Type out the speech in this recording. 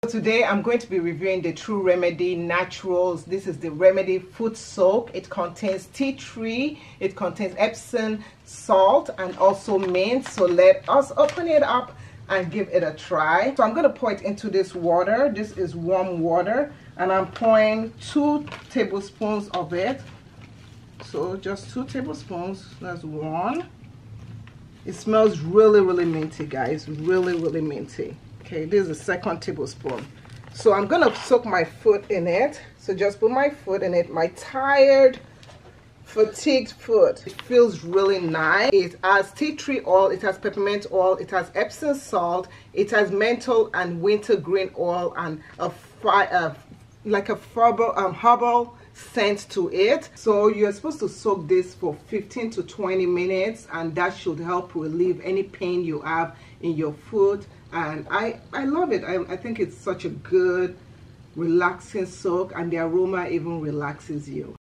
Today I'm going to be reviewing the True Remedy Naturals. This is the Remedy Foot Soak. It contains tea tree, it contains Epsom salt and also mint. So let us open it up and give it a try. So I'm going to pour it into this water. This is warm water and I'm pouring 2 tablespoons of it. So just 2 tablespoons, that's 1. It smells really minty, guys, really minty. Okay, this is the 2nd tablespoon. So I'm gonna soak my foot in it. So just put my foot in it, my tired, fatigued foot. It feels really nice. It has tea tree oil, it has peppermint oil, it has Epsom salt, it has menthol and wintergreen oil and like a herbal scent to it. So you're supposed to soak this for 15 to 20 minutes and that should help relieve any pain you have in your foot. And I love it. I think it's such a good relaxing soak and the aroma even relaxes you.